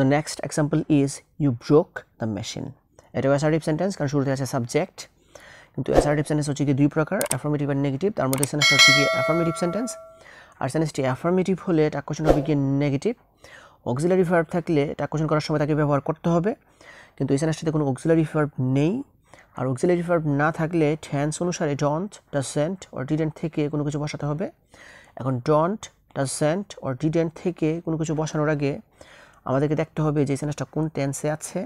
the next example is you broke the machine. এটাও assertive sentence, কারণ শুরুতে আছে সাবজেক্ট। কিন্তু অ্যাসার্টিভ সেন্টেন্স হচ্ছে কি দুই প্রকার, অ্যাফার্মেটিভ আর নেগেটিভ। তার মধ্যে সেন্টেন্সটা হচ্ছে কি অ্যাফার্মেটিভ সেন্টেন্স। আর সেন্টেন্সটি অ্যাফার্মেটিভ হলে এটা কোশ্চেন হবে কি নেগেটিভ। অক্সিলারি ভার্ব থাকলে এটা কোশ্চেন করার সময় তাকে ব্যবহার করতে হবে, কিন্তু এই সেন্টেন্সটাতে কোনো অক্সিলারি ভার্ব নেই। আর অক্সিলারি ভার্ব না থাকলে টেন্স অনুসারে ডোন্ট, ডাজন্ট অর ডিডন্ট থেকে কোনো কিছু বসাতে হবে। এখন ডোন্ট, ডাজন্ট অর ডিডন্ট থেকে কোনো কিছু বসানোর আগে আমাদেরকে দেখতে হবে যে সেন্টেন্সটা কোন টেন্সে আছে।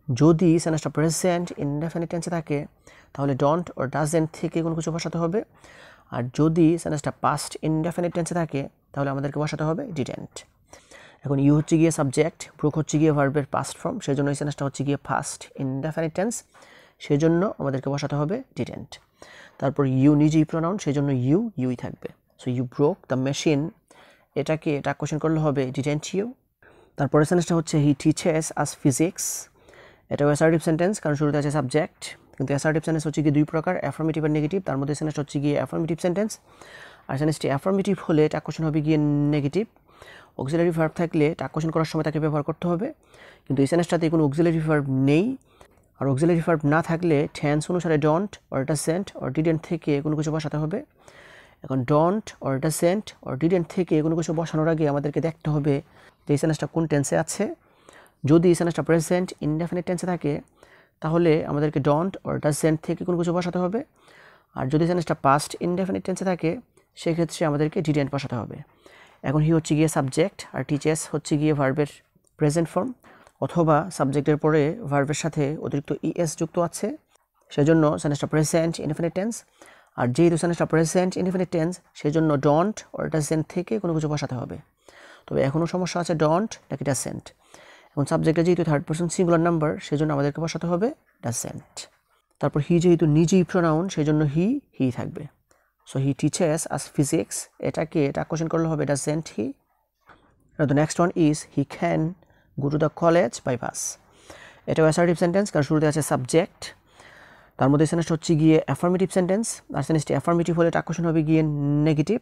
যদি সেন্টেন্সটা প্রেজেন্ট ইনডেফিনিট টেন্সে থাকে তাহলে ডোন্ট অর ডাজন্ট থেকে কোনো কিছু বসাতে হবে। আর যদি সেন্টেন্সটা পাস্ট ইনডেফিনিট টেন্সে থাকে তাহলে আমাদেরকে বসাতে হবে ডিডন্ট। এখন ইউ হচ্ছে গিয়ে সাবজেক্ট, ব্রোক হচ্ছে গিয়ে ভার্বের পাস্ট ফর্ম, সেই জন্য এই সেন্টেন্সটা হচ্ছে গিয়ে ফার্স্ট ইনডেফিনিট টেন্স, সেই জন্য আমাদেরকে বসাতে হবে ডিডন্ট। তারপর ইউ নিজেই প্রোনাউন, সেই জন্য ইউই থাকবে। So you broke the machine, এটা কোশ্চেন করলে হবে ডিডন্ট ইউ। তারপরে সেন্টেন্সটা হচ্ছে হি টিচেস আস ফিজিক্স। এটাও অ্যাসার্টিভ সেন্টেন্স, কারণ শুরুতে আছে সাবজেক্ট। কিন্তু অ্যাসার্টিভ সেন্টেন্স হচ্ছে গিয়ে দুই প্রকার, অ্যাফার্মেটিভ আর নেগেটিভ। তার মধ্যে সেন্টেন্সটা হচ্ছে গিয়ে অ্যাফার্মেটিভ সেন্টেন্স। আর সেন্টেন্সটি অ্যাফার্মেটিভ হলে এটা কোশ্চেন হবে গিয়ে নেগেটিভ। অক্সিলারি ভার্ব থাকলে এটা কোশ্চেন করার সময় তাকে ব্যবহার করতে হবে, কিন্তু এই সেন্টেন্সটাতে কোনো অক্সিলারি ভার্ব নেই। আর অক্সিলারি ভার্ব না থাকলে টেন্স অনুসারে don't or doesn't or didn't থেকে কোনো কিছু বসাতে হবে। এখন don't or doesn't or didn't থেকে কোনো কিছু বসানোর আগে আমাদেরকে দেখতে হবে যে এই সেন্টেন্সটা কোন টেন্সে আছে। যদি সেন্টেন্সটা প্রেজেন্ট ইনডেফিনিট টেন্সে থাকে তাহলে আমাদেরকে ডোন্ট অর ডাজন্ট থেকে কোনো কিছু বসাতে হবে। আর যদি সেন্টেন্সটা পাস্ট ইনডেফিনিট টেন্সে থাকে সেক্ষেত্রে আমাদেরকে ডিডন্ট বসাতে হবে। এখন হি হচ্ছে গিয়ে সাবজেক্ট, আর টিচেস হচ্ছে গিয়ে ভার্বের প্রেজেন্ট ফর্ম, অথবা সাবজেক্টের পরে ভার্বের সাথে অতিরিক্ত ইএস যুক্ত আছে, সেজন্য সেন্টেন্সটা প্রেজেন্ট ইনডেফিনিট টেন্স। আর যেহেতু সেন্টেন্সটা প্রেজেন্ট ইনডেফিনিট টেন্স সেজন্য ডোন্ট অর ডাজন্ট থেকে কোনো কিছু বসাতে হবে। তবে এখনও সমস্যা আছে ডোন্ট নাকি ডাজন্ট। এখন সাবজেক্টে যেহেতু থার্ড পারসন সিঙ্গুলার নাম্বার সেজন্য আমাদেরকে বসাতে হবে ডাজন্ট। তারপর হি যেহেতু নিজেই প্রোনাউন সেজন্য হি থাকবে। So he teaches us physics, এটা কোশ্চেন করলে হবে doesn't he. The next one is he can go to the college by bus. এটাও অ্যাসার্টিভ সেন্টেন্স, কারণ শুরুতে আছে সাবজেক্ট। তার মধ্যে সেন্টেন্সটা হচ্ছে গিয়ে অ্যাফার্মেটিভ সেন্টেন্স। আর সেন্টেন্সটি অ্যাফার্মেটিভ হলে এটা কোশ্চেন হবে গিয়ে নেগেটিভ।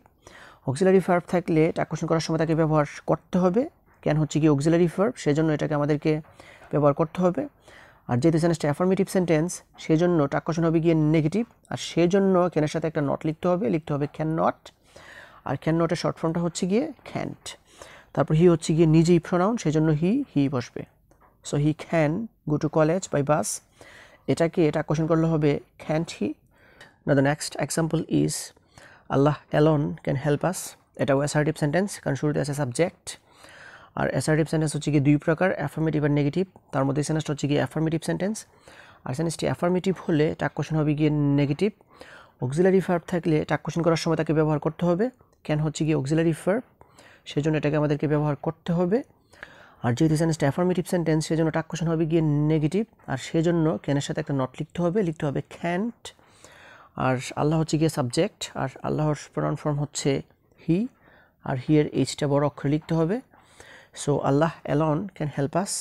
অক্সিলারি ভার্ব থাকলে এটা কোশ্চেন করার সময় তাকে ব্যবহার করতে হবে। ক্যান হচ্ছে গিয়ে অক্সিলারি ভার্ব, সেজন্য এটাকে আমাদেরকে ব্যবহার করতে হবে। আর যেহেতু সেন্টেন্সটা অ্যাফার্মেটিভ সেন্টেন্স সেজন্য এটা কোশ্চেন হবে গিয়ে নেগেটিভ। আর সেজন্য ক্যানের সাথে একটা নট লিখতে হবে ক্যান নট। আর ক্যান নটের শর্ট ফর্মটা হচ্ছে গিয়ে ক্যান্ট। তারপর হি হচ্ছে গিয়ে নিজেই প্রোনাউন, সেজন্য হি বসবে। So he can go to college by bus, এটা কোশ্চেন করলে হবে can't he. Now the next example is Allah alone can help us. এটাও অ্যাসার্টিভ সেন্টেন্স, কারণ শুরুতে আছে সাবজেক্ট। আর অ্যাসার্টিভ সেন্টেন্স হচ্ছে গিয়ে দুই প্রকার, অ্যাফার্মেটিভ আর নেগেটিভ। তার মধ্যে সেন্টেন্সটা হচ্ছে গিয়ে অ্যাফার্মেটিভ সেন্টেন্স। আর সেন্টেন্সটি অ্যাফার্মেটিভ হলে এটা কোশ্চেন হবে গিয়ে নেগেটিভ। অক্সিলারি ভার্ব থাকলে এটা কোশ্চেন করার সময় তাকে ব্যবহার করতে হবে। ক্যান হচ্ছে গিয়ে অক্সিলারি ভার্ব, সেজন্য এটাকে আমাদেরকে ব্যবহার করতে হবে। আর যেহেতু সেন্টেন্সটা অ্যাফার্মেটিভ সেন্টেন্স সেজন্য এটা কোশ্চেন হবে গিয়ে নেগেটিভ। আর সেজন্য ক্যানের সাথে একটা নট লিখতে হবে ক্যান্ট। আর আল্লাহ হচ্ছে গিয়ে সাবজেক্ট, আর আল্লাহর প্রোনাউন ফর্ম হচ্ছে হি। আর হিয়ের এইচটা বড় অক্ষরে লিখতে হবে। So Allah alone can help আস,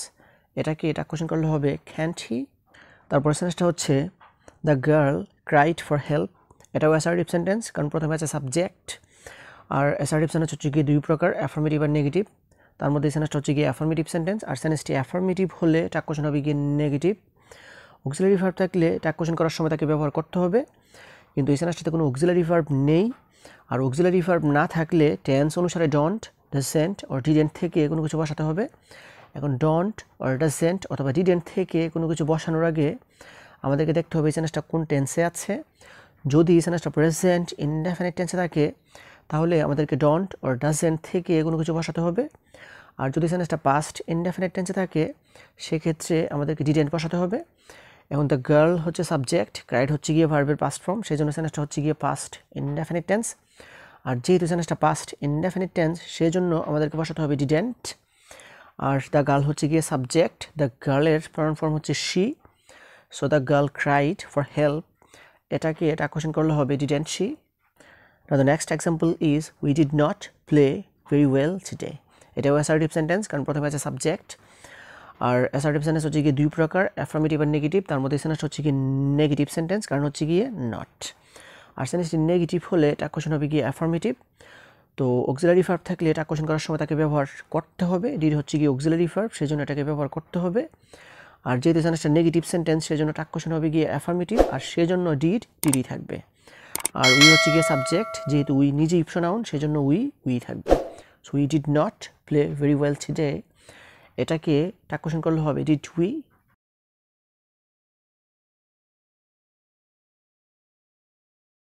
এটা কোশ্চেন করলে হবে ক্যান্ট হি। তারপর সেন্টেন্সটা হচ্ছে the girl cried for help. এটাও অ্যাসার্টিভ সেন্টেন্স, কারণ প্রথমে আছে সাবজেক্ট। আর অ্যাসার্টিভ সেন্টেন্স হচ্ছে গিয়ে দুই প্রকার, অ্যাফার্মেটিভ আর নেগেটিভ। তার মধ্যে সেন্টেন্সটা হচ্ছে গিয়ে অ্যাফার্মেটিভ সেন্টেন্স। আর সেন্টেন্সটি অ্যাফার্মেটিভ হলে এটা কোশ্চেন হবে গিয়ে নেগেটিভ। অক্সিলারি ভার্ব থাকলে এটা কোশ্চেন করার সময় তাকে ব্যবহার করতে হবে, কিন্তু এই সেন্টেন্সটাতে কোনো অক্সিলারি ভার্ব নেই। আর অক্সিলারি ভার্ব না থাকলে টেন্স অনুসারে ডোন্ট, ডাজন্ট অর ডিডন্ট থেকে কোনো কিছু বসাতে হবে। এখন ডোন্ট অর ডাজন্ট অথবা ডিডন্ট থেকে কোনো কিছু বসানোর আগে আমাদেরকে দেখতে হবে এই সেন্টেন্সটা কোন টেন্সে আছে। যদি সেন্টেন্সটা প্রেজেন্ট ইনডেফিনিট টেন্সে থাকে তাহলে আমাদেরকে ডোন্ট অর ডাজন্ট থেকে কোনো কিছু বসাতে হবে। আর যদি সেন্টেন্সটা পাস্ট ইনডেফিনিট টেন্সে থাকে সেক্ষেত্রে আমাদেরকে ডিডন্ট বসাতে হবে। এখন দ্য গার্ল হচ্ছে সাবজেক্ট, ক্রাইড হচ্ছে গিয়ে ভার্বের পাস্ট ফর্ম, সেই জন্য সেন্টেন্সটা হচ্ছে গিয়ে পাস্ট ইনডেফিনিট টেন্স। আর যেহেতু সেন্টেন্সটা পাস্ট ইনডেফিনিট টেন্স সেজন্য আমাদেরকে বসাতে হবে ডিডন্ট। আর দ্য গার্ল হচ্ছে গিয়ে সাবজেক্ট, দ্য গার্লের প্রনাউন ফর্ম হচ্ছে she. So the girl cried for help, এটা কোশ্চেন করলে হবে didn't she. Now the next example is we did not play very well today. এটাও অ্যাসার্টিভ সেন্টেন্স, কারণ প্রথমে আছে সাবজেক্ট। আর অ্যাসার্টিভ সেন্টেন্স হচ্ছে গিয়ে দুই প্রকার, অ্যাফার্মেটিভ আর নেগেটিভ। তার মধ্যে সেন্টেন্স হচ্ছে গিয়ে নেগেটিভ সেন্টেন্স, কারণ হচ্ছে গিয়ে নট। আর সেন্টেন্সটি নেগেটিভ হলে এটা কোশ্চেন হবে গিয়ে অ্যাফার্মেটিভ। তো অক্সিলারি ভার্ব থাকলে এটা কোশ্চেন করার সময় তাকে ব্যবহার করতে হবে। ডিড হচ্ছে গিয়ে অক্সিলারি ভার্ব, সেজন্য এটাকে ব্যবহার করতে হবে। আর যেহেতু সেন্টেন্সটা নেগেটিভ সেন্টেন্স সেজন্য টাক কোশ্চেন হবে গিয়ে অ্যাফার্মেটিভ, আর সেজন্য ডিডই থাকবে। আর উই হচ্ছে গিয়ে সাবজেক্ট, যেহেতু উই নিজেই প্রোনাউন সেজন্য উই থাকবে। So we did not play very well today, এটাকে টাক কোশ্চেন করলে হবে ডিড উই